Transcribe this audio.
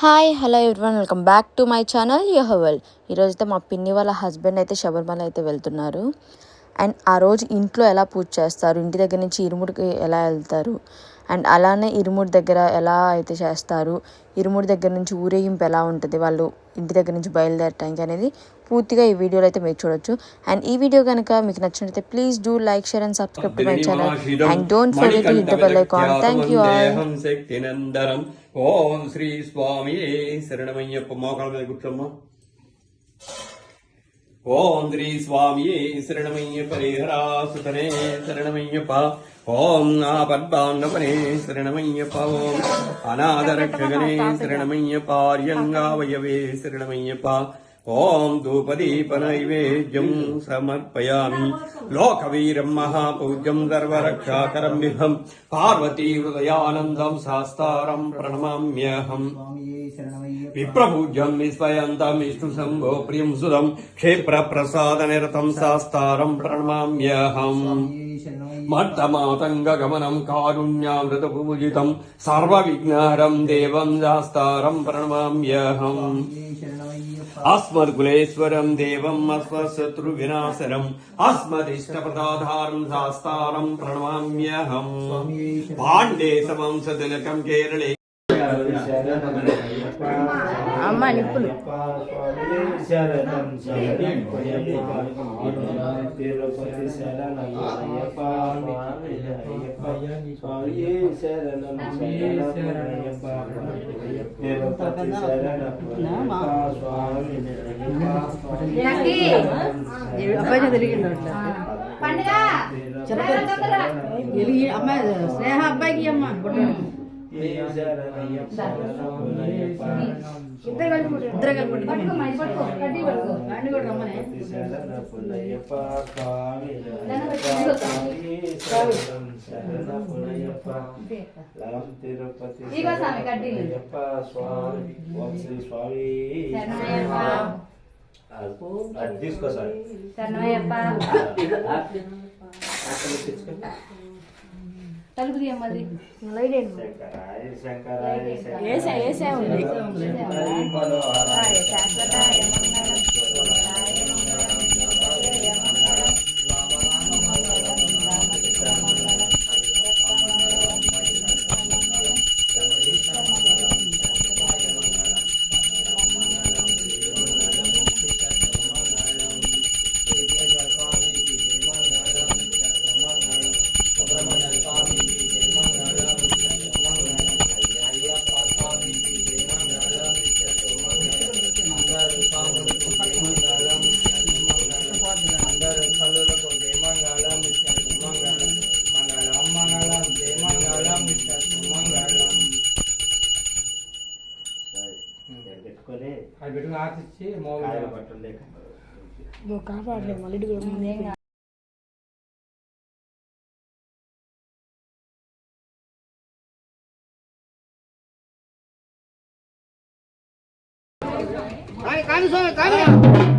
Hi hello everyone welcome back to my channel యోహవల్. ఈరోజైతే మా పిన్ని వాళ్ళ హస్బెండ్ అయితే శబరిమల అయితే వెళ్తున్నారు. అండ్ ఆ రోజు ఇంట్లో ఎలా పూజ చేస్తారు, ఇంటి దగ్గర నుంచి ఇరుముడికి ఎలా వెళ్తారు, అండ్ అలానే ఇరుముడి దగ్గర ఎలా అయితే చేస్తారు, ఇరుముడి దగ్గర నుంచి ఊరేగింపు ఎలా ఉంటుంది వాళ్ళు ఇంటి దగ్గర నుంచి బయలుదేరటానికి అనేది పూర్తిగా ఈ వీడియోలో అయితే మీరు చూడొచ్చు. అండ్ ఈ వీడియో కనుక మీకు నచ్చినట్లయితే please do like, share and subscribe to my channel and don't forget to hit the bell icon. Thank you all. Om Shri Swami శరణమయ్యప్ప. మోకాళ్ళ మీద కూర్చోమ్మా. ఓం శ్రీ స్వామి శరణమయ్యప్ప. హరిహరా సుతనే శరణమయ్యప్ప. ఓం ఆపద్బాంధవనే శరణమయ్యప్ప. ఓం అనాథరక్షగనే శరణమయ్యప్ప. ఆర్యంగావయవే శరణమయ్యప్ప. ఓం ధూపదీప నైవేద్యం సమర్పయామి. లోకవీరం మహాపూజ్యం సర్వరక్షాకరం విహం పార్వతీ హృదయానందం శాస్తారం ప్రణమామ్యహం. విప్రపూజ్యం విస్మయంతం విష్ణు శంభో ప్రియం సుదం క్షేప్ర ప్రసాద నిరతం శాస్తారం ప్రణమామ్యహం. మట్టమాతంగ గమనం కారుణ్యామృత పూజితం సర్వ విఘ్నహరం దేవం శాస్తారం ప్రణమామ్యహం. అస్మద్కులేశ్వరం దేవం అస్మశత్రు వినాశనం అస్మదిష్టప్రదాధారం శాస్తారం ప్రణమామ్యహం. పాండే సవంశతిలకం కేరళే అమ్మ నిప్పులు అమ్మాయి స్నేహ అబ్బాయికి అమ్మ తీసుకో సార్. తలుపు తీయమ్మది కాపాడలేదు మళ్ళీ కానీ